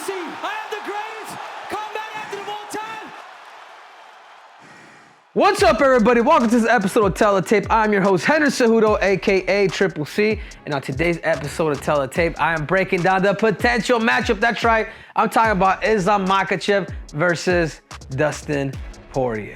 C. I am the greatest combat actor of all time. What's up, everybody? Welcome to this episode of Tell the Tape. I'm your host, Henry Cejudo, aka Triple C. And on today's episode of Tell the Tape, I am breaking down the potential matchup. That's right. I'm talking about Islam Makhachev versus Dustin Poirier.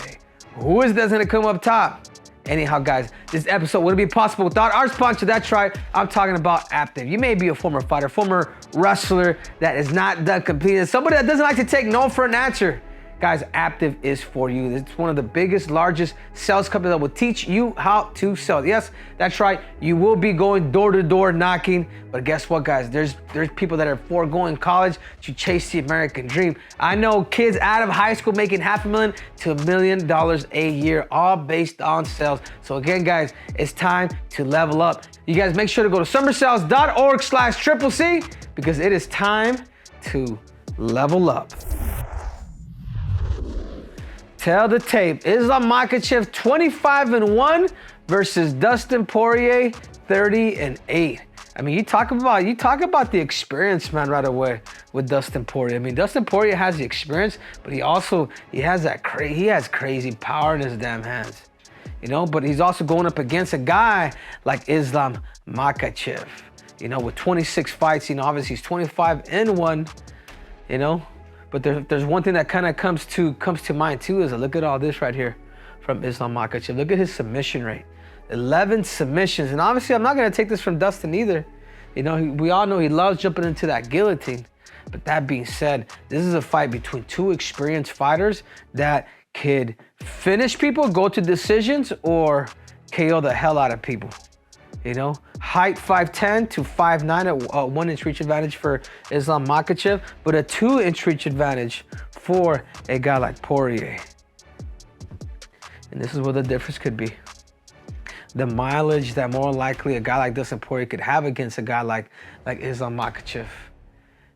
Who is that's gonna come up top? Anyhow, guys, this episode wouldn't be possible without our sponsor. That's right, I'm talking about Aptive. You may be a former fighter, former wrestler that is not done competing, somebody that doesn't like to take no for an answer. Guys, Aptive is for you. It's one of the biggest, largest sales companies that will teach you how to sell. Yes, that's right. You will be going door to door knocking, but guess what, guys? There's people that are foregoing college to chase the American dream. I know kids out of high school making $500,000 to $1 million a year, all based on sales. So again, guys, it's time to level up. You guys make sure to go to summersales.org/CCC because it is time to level up. Tell the Tape. Islam Makhachev 25-1 versus Dustin Poirier 30-8. I mean, you talk about the experience, man, right away with Dustin Poirier. I mean, Dustin Poirier has the experience, but he has crazy power in his damn hands. You know, but he's also going up against a guy like Islam Makhachev, you know, with 26 fights. You know, obviously he's 25-1, you know. But there's one thing that kind of comes to mind too, is a look at all this right here from Islam Makhachev. Look at his submission rate, 11 submissions. And obviously I'm not gonna take this from Dustin either. You know, we all know he loves jumping into that guillotine. But that being said, this is a fight between two experienced fighters that could finish people, go to decisions, or KO the hell out of people. You know, height 5'10" to 5'9", a 1-inch reach advantage for Islam Makhachev, but a 2-inch reach advantage for a guy like Poirier. And this is where the difference could be. The mileage that more likely a guy like Dustin Poirier could have against a guy like Islam Makhachev.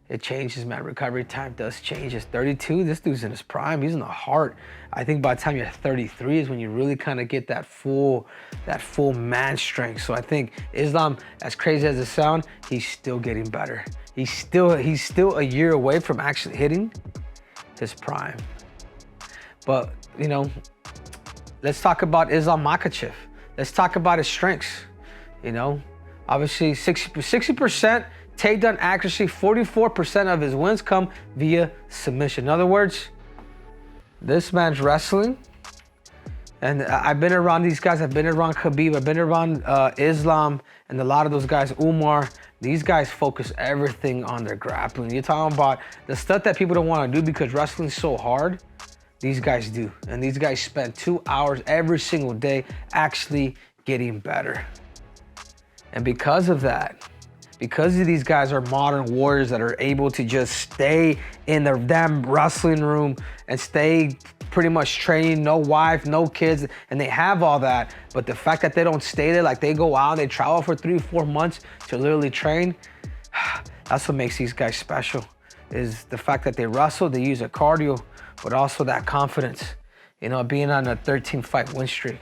It changes, man. Recovery time does change. It's 32. This dude's in his prime. He's in the heart. I think by the time you're 33 is when you really kind of get that full man strength. So I think Islam, as crazy as it sounds, he's still getting better. He's still a year away from actually hitting his prime. But, you know, let's talk about Islam Makhachev. Let's talk about his strengths. You know, obviously 60% takedown accuracy, 44% of his wins come via submission. In other words, this man's wrestling, and I've been around these guys. I've been around Khabib. I've been around Islam, and a lot of those guys, Umar. These guys focus everything on their grappling. You're talking about the stuff that people don't want to do because wrestling's so hard. These guys do, and these guys spend 2 hours every single day actually getting better. And because of that, because these guys are modern warriors that are able to just stay in their damn wrestling room and stay pretty much training, no wife, no kids, and they have all that, but the fact that they don't stay there, like they go out, they travel for 3 or 4 months to literally train, that's what makes these guys special, is the fact that they wrestle, they use their cardio, but also that confidence, you know, being on a 13-fight win streak.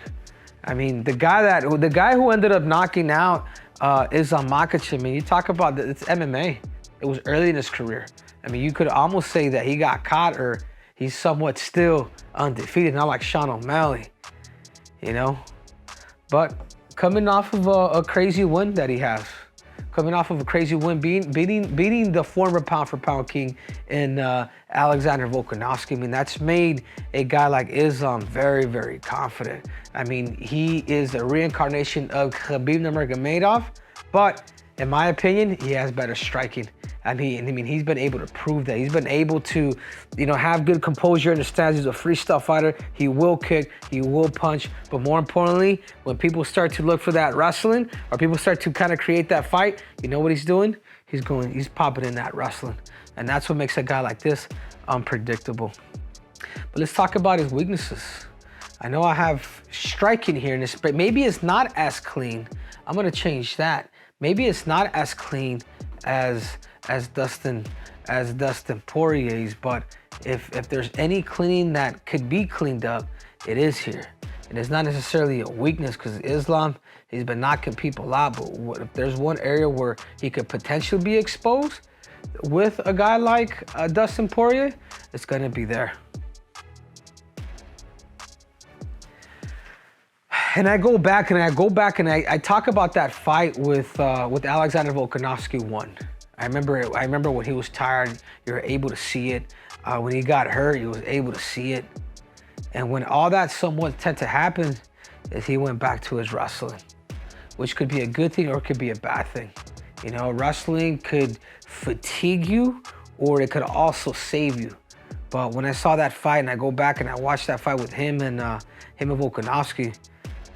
I mean, the guy who ended up knocking out Islam Makhachev, I mean, you talk about it's MMA. It was early in his career. I mean, you could almost say that he got caught or he's somewhat still undefeated, not like Sean O'Malley, you know? But coming off of a crazy win that he has, coming off of a crazy win, beating the former pound-for-pound king in Alexander Volkanovski. I mean, that's made a guy like Islam very, very confident. I mean, he is a reincarnation of Khabib Nurmagomedov, but in my opinion, he has better striking. I mean, he's been able to prove that. He's been able to, you know, have good composure, understands he's a freestyle fighter. He will kick, he will punch, but more importantly, when people start to look for that wrestling, or people start to kind of create that fight, you know what he's doing? He's popping in that wrestling. And that's what makes a guy like this unpredictable. But let's talk about his weaknesses. I know I have striking here in this, but maybe it's not as clean. I'm gonna change that. Maybe it's not as clean as Dustin Poirier's, but if there's any cleaning that could be cleaned up, it is here. And it's not necessarily a weakness because Islam, he's been knocking people out, but if there's one area where he could potentially be exposed, with a guy like Dustin Poirier, it's gonna be there. And I go back and I talk about that fight with Alexander Volkanovski won. I remember when he was tired, you were able to see it. When he got hurt, you was able to see it. And when all that somewhat tend to happen, is he went back to his wrestling, which could be a good thing or it could be a bad thing. You know, wrestling could fatigue you or it could also save you. But when I saw that fight and I go back and I watched that fight with him and Volkanovski,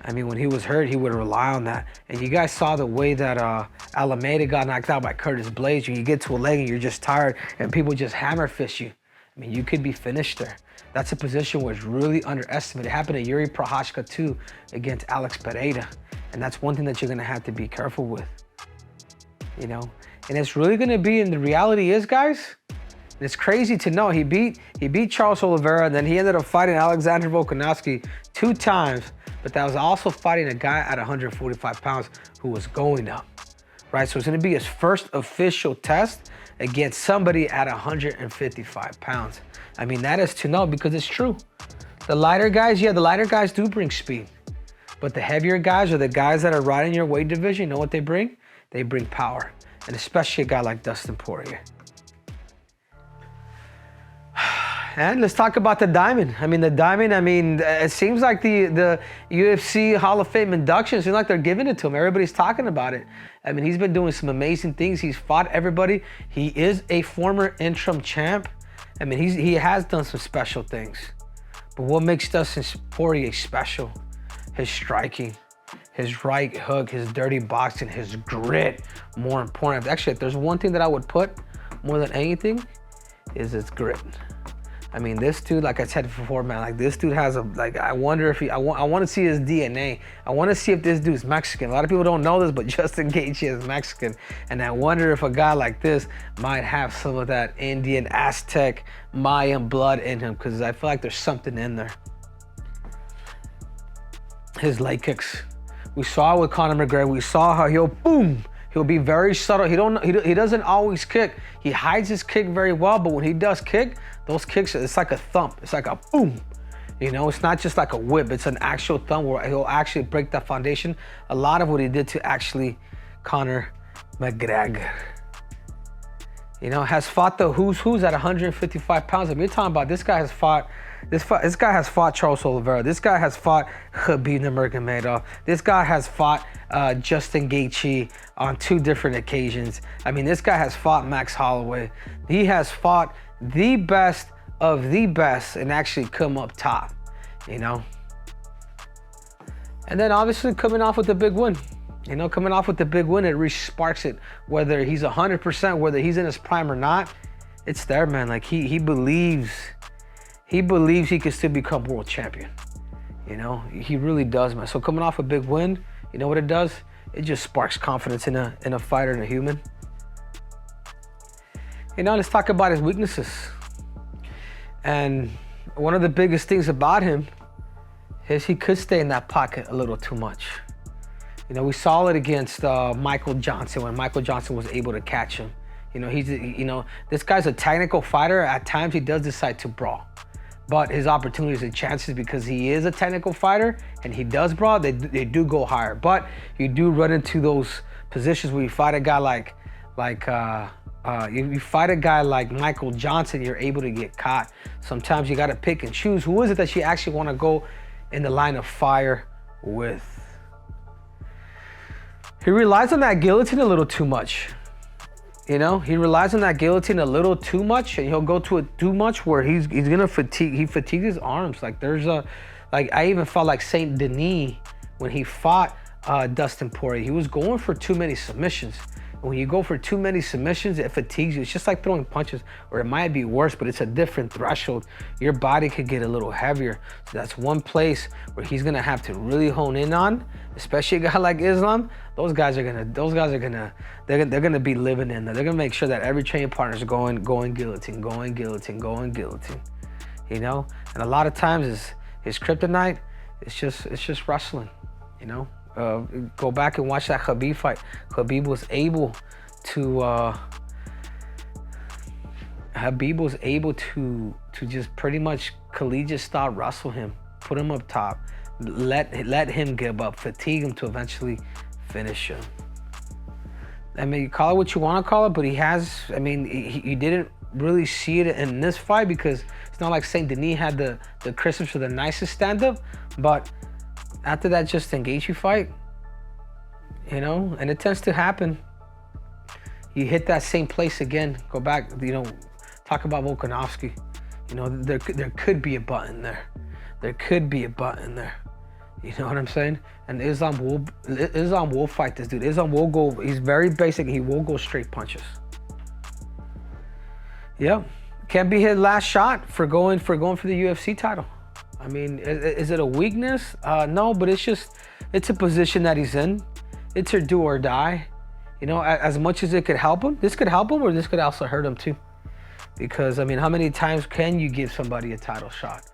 I mean, when he was hurt, he would rely on that. And you guys saw the way that Alameda got knocked out by Curtis Blades. You get to a leg and you're just tired and people just hammer fist you. I mean, you could be finished there. That's a position where it's really underestimated. It happened to Yuri Prochazka too against Alex Pereira. And that's one thing that you're gonna have to be careful with, you know? And it's really gonna be, and the reality is, guys, and it's crazy to know, he beat Charles Oliveira, and then he ended up fighting Alexander Volkanovski 2 times, but that was also fighting a guy at 145 pounds who was going up, right? So it's gonna be his first official test against somebody at 155 pounds. I mean, that is to know because it's true. The lighter guys, yeah, the lighter guys do bring speed, but the heavier guys or the guys that are right in your weight division, you know what they bring? They bring power, and especially a guy like Dustin Poirier. And let's talk about the Diamond. I mean, the Diamond, I mean, it seems like the UFC Hall of Fame induction, it seems like they're giving it to him. Everybody's talking about it. I mean, he's been doing some amazing things. He's fought everybody. He is a former interim champ. I mean, he has done some special things. But what makes Dustin Poirier special? His striking, his right hook, his dirty boxing, his grit, more important. Actually, if there's one thing that I would put more than anything, is his grit. I mean, this dude, like I said before, man, like this dude has a, like, I wonder if I want to see his DNA. I want to see if this dude's Mexican. A lot of people don't know this, but Justin Gaethje is Mexican. And I wonder if a guy like this might have some of that Indian, Aztec, Mayan blood in him, because I feel like there's something in there. His leg kicks. We saw with Conor McGregor, we saw how he'll be very subtle. He doesn't always kick. He hides his kick very well, but when he does kick, those kicks, it's like a thump. It's like a boom. You know, it's not just like a whip. It's an actual thump where he'll actually break that foundation. A lot of what he did to actually Conor McGregor. You know, has fought the who's at 155 pounds. I mean, you're talking about this guy has fought Charles Oliveira. This guy has fought Khabib Nurmagomedov. This guy has fought Justin Gaethje on 2 different occasions. I mean, this guy has fought Max Holloway. He has fought the best of the best and actually come up top, you know? And then obviously coming off with the big win. You know, coming off with the big win, it re-sparks it. Whether he's 100%, whether he's in his prime or not, it's there, man. Like he believes he can still become world champion. You know, he really does, man. So coming off a big win, you know what it does? It just sparks confidence in a fighter and a human. You know, let's talk about his weaknesses. And one of the biggest things about him is he could stay in that pocket a little too much. You know, we saw it against Michael Johnson when Michael Johnson was able to catch him. You know, this guy's a technical fighter. At times he does decide to brawl. But his opportunities and chances, because he is a technical fighter and he does brawl, they do go higher. But you do run into those positions where you fight a guy like you fight a guy like Michael Johnson, you're able to get caught. Sometimes you got to pick and choose. Who is it that you actually want to go in the line of fire with? He relies on that guillotine a little too much. You know, he relies on that guillotine a little too much, and he'll go to it too much where he's gonna fatigue. He fatigues his arms. Like I even felt like Saint Denis when he fought Dustin Poirier. He was going for too many submissions. When you go for too many submissions, it fatigues you. It's just like throwing punches, or it might be worse, but it's a different threshold. Your body could get a little heavier. So that's one place where he's gonna have to really hone in on, especially a guy like Islam. Those guys are gonna be living in there. They're gonna make sure that every training partner is going guillotine, going guillotine, going guillotine. You know, and a lot of times his kryptonite, it's just wrestling. You know. Go back and watch that Khabib fight. Khabib was able to Khabib was able to just pretty much collegiate style wrestle him, put him up top, let him give up, fatigue him to eventually finish him. I mean, you call it what you want to call it, but he has, I mean, you didn't really see it in this fight because it's not like Saint Denis had the crispest or the nicest stand-up, but after that Justin Gaethje fight, you know, and it tends to happen. You hit that same place again, go back, you know, talk about Volkanovski. You know, there could be a button there. There could be a button there. You know what I'm saying? And Islam will fight this dude. Islam will go, he's very basic, he will go straight punches. Yep. Can't be his last shot for going for the UFC title. I mean, is it a weakness? No, but it's a position that he's in. It's a do or die. You know, as much as it could help him, this could help him or this could also hurt him too. Because, I mean, how many times can you give somebody a title shot?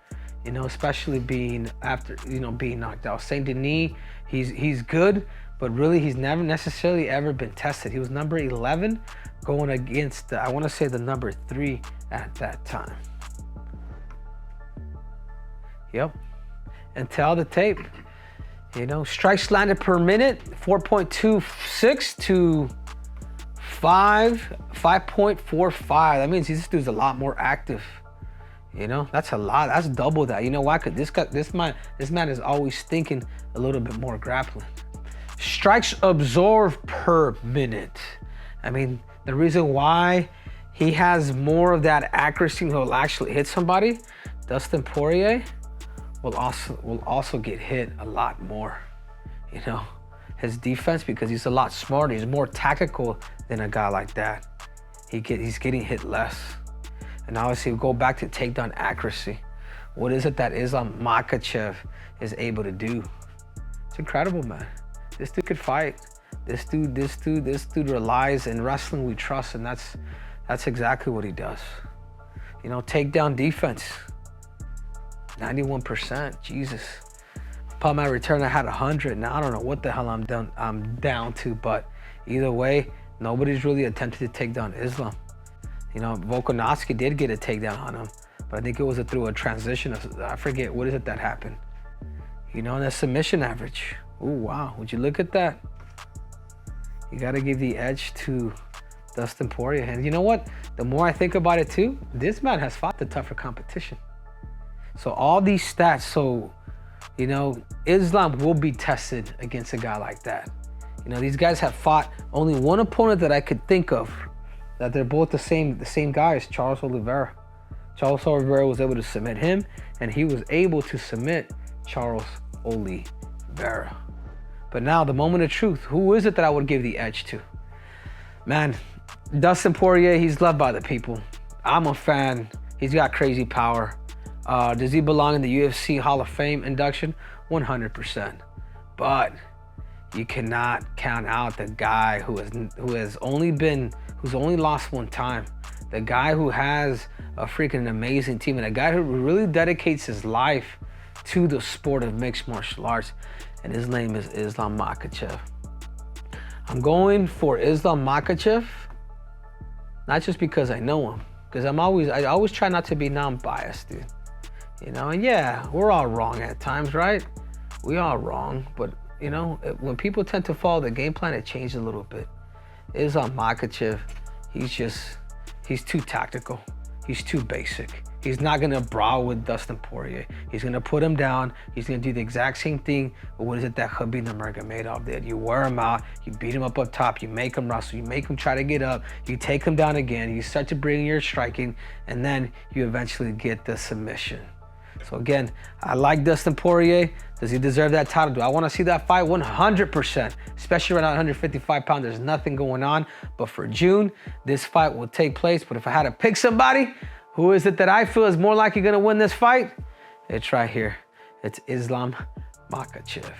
You know, especially being knocked out. Saint Denis, he's good, but really he's never necessarily ever been tested. He was number 11 going against, I want to say the number 3 at that time. Yep. And tell the tape. You know, strikes landed per minute, 4.26 to 5.45. That means this dude's a lot more active. You know, that's a lot. That's double that. You know why? Because this man is always thinking a little bit more grappling. Strikes absorbed per minute. I mean, the reason why he has more of that accuracy, he'll actually hit somebody. Dustin Poirier will also get hit a lot more. You know, his defense, because he's a lot smarter, he's more tactical than a guy like that. He's getting hit less. And obviously, we go back to takedown accuracy. What is it that Islam Makhachev is able to do? It's incredible, man. This dude could fight. This dude relies in wrestling we trust, and that's exactly what he does. You know, takedown defense, 91%. Jesus. Upon my return, I had 100. Now I don't know what the hell I'm down to, but either way, nobody's really attempted to take down Islam. You know, Volkanovski did get a takedown on him, but I think it was through a transition. I forget, what is it that happened? You know, and the submission average. Oh, wow. Would you look at that? You got to give the edge to Dustin Poirier. And you know what? The more I think about it too, this man has fought the tougher competition. So all these stats, so, you know, Islam will be tested against a guy like that. You know, these guys have fought only one opponent that I could think of, that they're both the same guy as Charles Oliveira. Charles Oliveira was able to submit him, and he was able to submit Charles Oliveira. But now, the moment of truth, who is it that I would give the edge to? Man, Dustin Poirier, he's loved by the people. I'm a fan. He's got crazy power. Does he belong in the UFC Hall of Fame induction? 100%. But you cannot count out the guy who's only lost one time. The guy who has a freaking amazing team, and a guy who really dedicates his life to the sport of mixed martial arts. And his name is Islam Makhachev. I'm going for Islam Makhachev, not just because I know him, because I always try not to be non-biased, dude. You know, and yeah, we're all wrong at times, right? We all wrong, but you know, when people tend to follow the game plan, it changes a little bit. Islam Makhachev, he's too tactical. He's too basic. He's not gonna brawl with Dustin Poirier. He's gonna put him down. He's gonna do the exact same thing. But what is it that Khabib Nurmagomedov did? You wear him out, you beat him up top, you make him wrestle, you make him try to get up, you take him down again, you start to bring your striking, and then you eventually get the submission. So again, I like Dustin Poirier. Does he deserve that title? Do I want to see that fight? 100%. Especially right now at 155 pounds, there's nothing going on. But for June, this fight will take place. But if I had to pick somebody, who is it that I feel is more likely going to win this fight? It's right here. It's Islam Makhachev.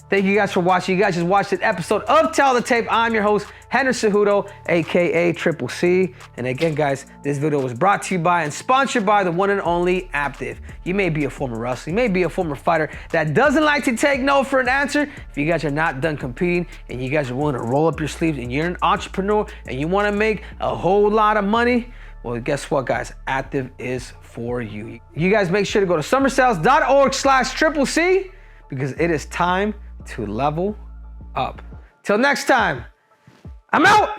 Thank you guys for watching. You guys just watched an episode of Tell the Tape. I'm your host, Henry Cejudo, aka Triple C. And again, guys, this video was brought to you by and sponsored by the one and only Aptive. You may be a former wrestler, you may be a former fighter that doesn't like to take no for an answer. If you guys are not done competing and you guys are willing to roll up your sleeves and you're an entrepreneur and you want to make a whole lot of money, Well, guess what, guys? Aptive is for you. You guys make sure to go to summersales.org/CCC because it is time to level up. Till next time, I'm out.